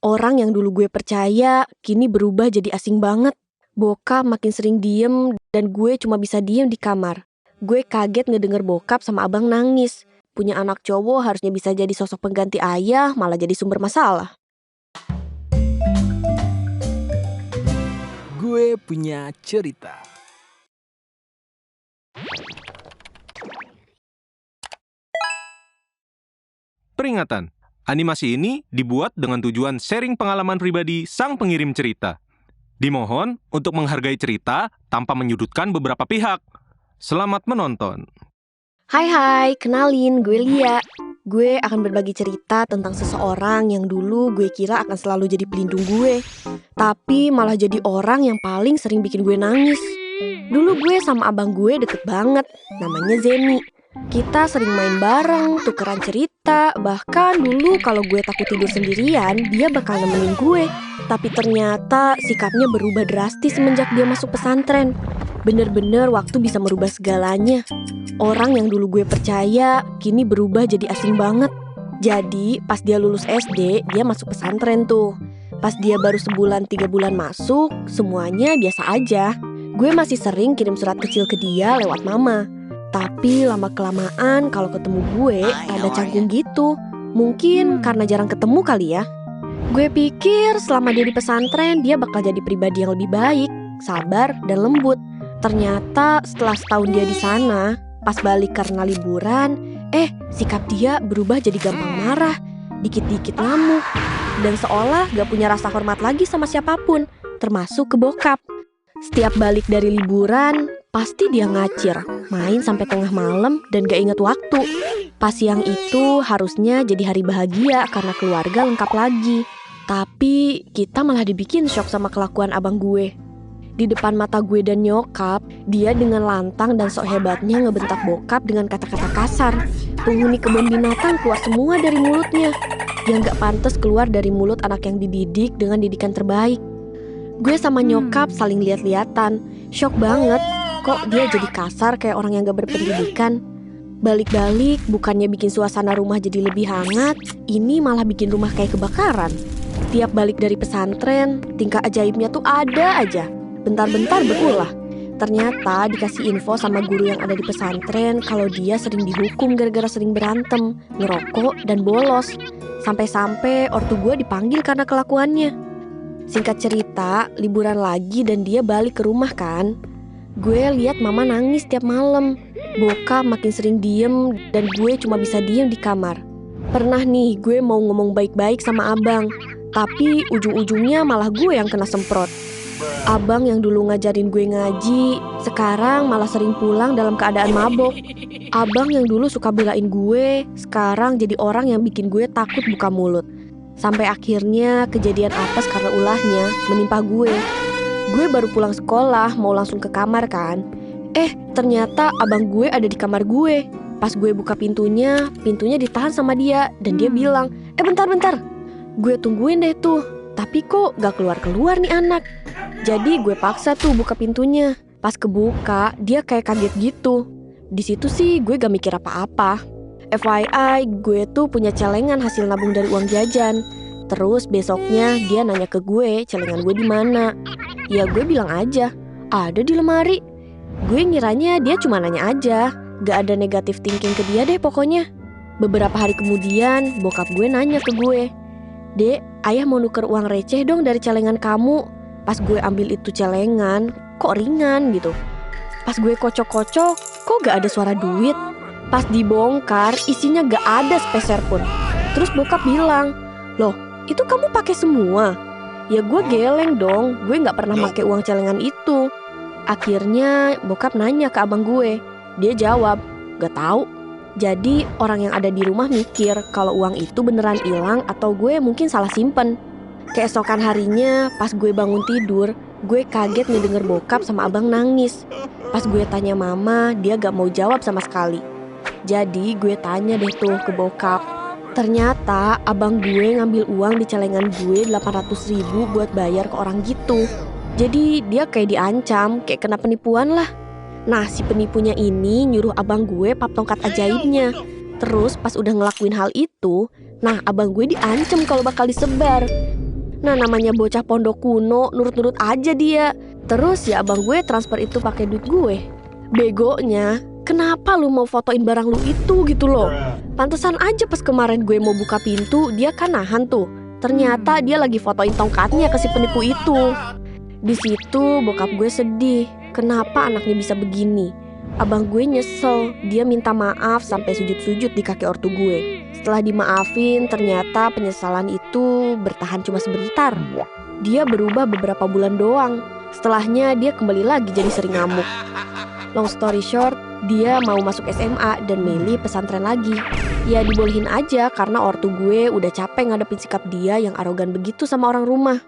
Orang yang dulu gue percaya, kini berubah jadi asing banget. Bokap makin sering diem, dan gue cuma bisa diem di kamar. Gue kaget ngedenger bokap sama abang nangis. Punya anak cowok harusnya bisa jadi sosok pengganti ayah, malah jadi sumber masalah. Gue punya cerita. Peringatan, animasi ini dibuat dengan tujuan sharing pengalaman pribadi sang pengirim cerita. Dimohon untuk menghargai cerita tanpa menyudutkan beberapa pihak. Selamat menonton. Hai, kenalin, gue Lia. Gue akan berbagi cerita tentang seseorang yang dulu gue kira akan selalu jadi pelindung gue. Tapi malah jadi orang yang paling sering bikin gue nangis. Dulu gue sama abang gue deket banget, namanya Zeni. Kita sering main bareng, tukeran cerita, bahkan dulu kalau gue takut tidur sendirian, dia bakal nemenin gue. Tapi ternyata sikapnya berubah drastis semenjak dia masuk pesantren. Bener-bener waktu bisa merubah segalanya. Orang yang dulu gue percaya, kini berubah jadi asing banget. Jadi pas dia lulus SD, dia masuk pesantren tuh. Pas dia baru sebulan 3 bulan masuk, semuanya biasa aja. Gue masih sering kirim surat kecil ke dia lewat mama. Tapi lama-kelamaan kalau ketemu gue ada canggung gitu. Mungkin karena jarang ketemu kali ya. Gue pikir selama dia di pesantren dia bakal jadi pribadi yang lebih baik, sabar dan lembut. Ternyata setelah setahun dia di sana, pas balik karena liburan, sikap dia berubah jadi gampang marah, dikit-dikit ngamuk, dan seolah gak punya rasa hormat lagi sama siapapun, termasuk ke bokap. Setiap balik dari liburan, pasti dia ngacir, main sampai tengah malam dan gak inget waktu. Pas siang itu harusnya jadi hari bahagia karena keluarga lengkap lagi. Tapi kita malah dibikin syok sama kelakuan abang gue. Di depan mata gue dan nyokap, dia dengan lantang dan sok hebatnya ngebentak bokap dengan kata-kata kasar. Penghuni kebun binatang keluar semua dari mulutnya, yang gak pantas keluar dari mulut anak yang dididik dengan didikan terbaik. Gue sama nyokap saling lihat-lihatan, syok banget. Kok dia jadi kasar kayak orang yang gak berpendidikan. Balik-balik bukannya bikin suasana rumah jadi lebih hangat, ini malah bikin rumah kayak kebakaran. Tiap balik dari pesantren, tingkah ajaibnya tuh ada aja. Bentar-bentar berulah. Ternyata dikasih info sama guru yang ada di pesantren kalau dia sering dihukum gara-gara sering berantem, ngerokok, dan bolos. Sampai-sampai ortu gue dipanggil karena kelakuannya. Singkat cerita, liburan lagi dan dia balik ke rumah kan. Gue lihat mama nangis tiap malam. Bokap makin sering diem dan gue cuma bisa diem di kamar. Pernah nih gue mau ngomong baik-baik sama abang, tapi ujung-ujungnya malah gue yang kena semprot. Abang yang dulu ngajarin gue ngaji, sekarang malah sering pulang dalam keadaan mabok. Abang yang dulu suka belain gue, sekarang jadi orang yang bikin gue takut buka mulut. Sampai akhirnya kejadian apes karena ulahnya menimpa gue. Gue baru pulang sekolah mau langsung ke kamar kan. Ternyata abang gue ada di kamar gue. Pas gue buka pintunya ditahan sama dia. Dan dia bilang, bentar. Gue tungguin deh tuh, tapi kok gak keluar-keluar nih anak. Jadi gue paksa tuh buka pintunya. Pas kebuka, dia kayak kaget gitu. Di situ sih gue gak mikir apa-apa. FYI, gue tuh punya celengan hasil nabung dari uang jajan. Terus besoknya dia nanya ke gue celengan gue di mana. Ya gue bilang aja, ada di lemari. Gue ngiranya dia cuma nanya aja, gak ada negatif thinking ke dia deh pokoknya. Beberapa hari kemudian bokap gue nanya ke gue, "Dek, ayah mau nuker uang receh dong dari celengan kamu." Pas gue ambil itu celengan, kok ringan gitu. Pas gue kocok-kocok, kok gak ada suara duit. Pas dibongkar, isinya gak ada sepeser pun. Terus bokap bilang, "Loh, itu kamu pakai semua?" Ya gue geleng dong, gue gak pernah pakai uang celengan itu. Akhirnya bokap nanya ke abang gue. Dia jawab, "Gak tahu." Jadi orang yang ada di rumah mikir kalau uang itu beneran hilang atau gue mungkin salah simpen. Keesokan harinya pas gue bangun tidur, gue kaget ngedenger bokap sama abang nangis. Pas gue tanya mama, dia gak mau jawab sama sekali. Jadi gue tanya deh tuh ke bokap. Ternyata abang gue ngambil uang di celengan gue 800.000 buat bayar ke orang gitu. Jadi dia kayak diancam, kayak kena penipuan lah. Nah si penipunya ini nyuruh abang gue pap tongkat ajaibnya. Terus pas udah ngelakuin hal itu, nah abang gue diancam kalau bakal disebar. Nah, namanya bocah pondok kuno, nurut-nurut aja dia. Terus ya abang gue transfer itu pakai duit gue. Begonya, kenapa lu mau fotoin barang lu itu gitu loh? Pantesan aja pas kemarin gue mau buka pintu, dia kan nahan tuh. Ternyata dia lagi fotoin tongkatnya ke si penipu itu. Di situ bokap gue sedih. Kenapa anaknya bisa begini? Abang gue nyesel, dia minta maaf sampai sujud-sujud di kaki ortu gue. Setelah dimaafin, ternyata penyesalan itu bertahan cuma sebentar. Dia berubah beberapa bulan doang. Setelahnya dia kembali lagi jadi sering ngamuk. Long story short, dia mau masuk SMA dan milih pesantren lagi. Ya dibolehin aja karena ortu gue udah capek ngadepin sikap dia yang arogan begitu sama orang rumah.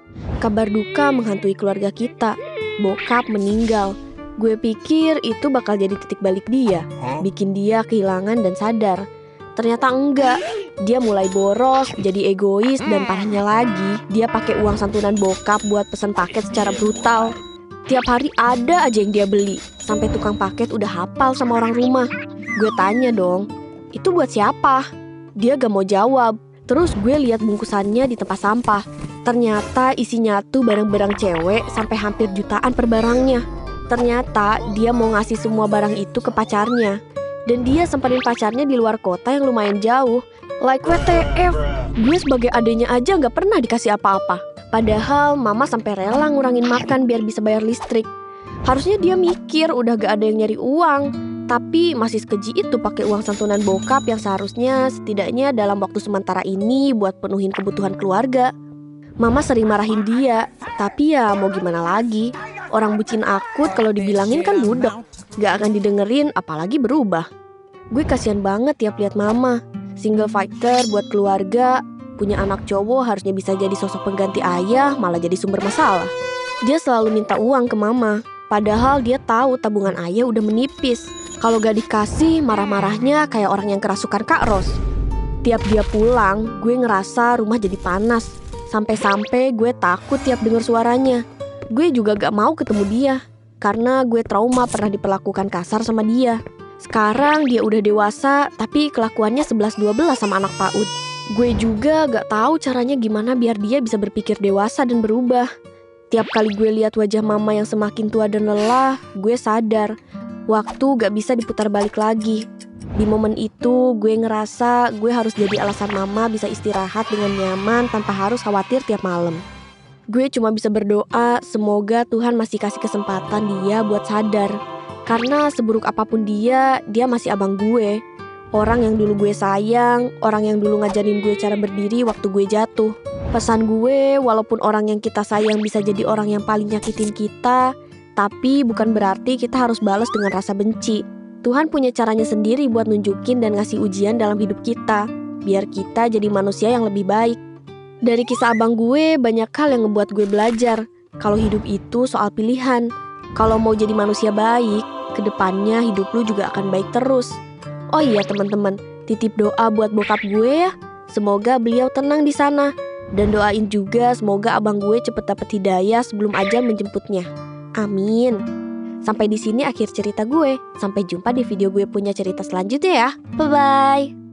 Kabar duka menghantui keluarga kita. Bokap meninggal. Gue pikir itu bakal jadi titik balik dia, bikin dia kehilangan dan sadar. Ternyata enggak. Dia mulai boros, jadi egois, dan parahnya lagi, dia pakai uang santunan bokap buat pesen paket secara brutal. Tiap hari ada aja yang dia beli, sampai tukang paket udah hafal sama orang rumah. Gue tanya dong, itu buat siapa? Dia gak mau jawab. Terus gue lihat bungkusannya di tempat sampah. Ternyata isinya tuh barang-barang cewek sampai hampir jutaan per barangnya. Ternyata dia mau ngasih semua barang itu ke pacarnya. Dan dia sempetin pacarnya di luar kota yang lumayan jauh. Like WTF, gue sebagai adenya aja gak pernah dikasih apa-apa. Padahal mama sampai rela ngurangin makan biar bisa bayar listrik. Harusnya dia mikir udah gak ada yang nyari uang. Tapi masih sekeji itu pakai uang santunan bokap yang seharusnya setidaknya dalam waktu sementara ini buat penuhin kebutuhan keluarga. Mama sering marahin dia, tapi ya mau gimana lagi. Orang bucin akut kalau dibilangin kan budak. Gak akan didengerin apalagi berubah. Gue kasihan banget tiap lihat mama. Single fighter buat keluarga. Punya anak cowok harusnya bisa jadi sosok pengganti ayah, malah jadi sumber masalah. Dia selalu minta uang ke mama. Padahal dia tahu tabungan ayah udah menipis. Kalau gak dikasih, marah-marahnya kayak orang yang kerasukan Kak Ros. Tiap dia pulang, gue ngerasa rumah jadi panas. Sampai-sampai gue takut tiap denger suaranya. Gue juga gak mau ketemu dia, karena gue trauma pernah diperlakukan kasar sama dia. Sekarang dia udah dewasa, tapi kelakuannya 11-12 sama anak PAUD. Gue juga gak tahu caranya gimana biar dia bisa berpikir dewasa dan berubah. Tiap kali gue lihat wajah mama yang semakin tua dan lelah, gue sadar waktu gak bisa diputar balik lagi. Di momen itu gue ngerasa gue harus jadi alasan mama bisa istirahat dengan nyaman tanpa harus khawatir tiap malam. Gue cuma bisa berdoa semoga Tuhan masih kasih kesempatan dia buat sadar. Karena seburuk apapun dia masih abang gue. Orang yang dulu gue sayang, orang yang dulu ngajarin gue cara berdiri waktu gue jatuh. Pesan gue, walaupun orang yang kita sayang bisa jadi orang yang paling nyakitin kita, tapi bukan berarti kita harus balas dengan rasa benci. Tuhan punya caranya sendiri buat nunjukin dan ngasih ujian dalam hidup kita, biar kita jadi manusia yang lebih baik. Dari kisah abang gue, banyak hal yang ngebuat gue belajar. Kalau hidup itu soal pilihan. Kalau mau jadi manusia baik, kedepannya hidup lu juga akan baik terus. Oh iya teman-teman, titip doa buat bokap gue ya. Semoga beliau tenang di sana. Dan doain juga semoga abang gue cepet dapet hidayah sebelum ajal menjemputnya. Amin. Sampai di sini akhir cerita gue. Sampai jumpa di video gue punya cerita selanjutnya ya. Bye-bye.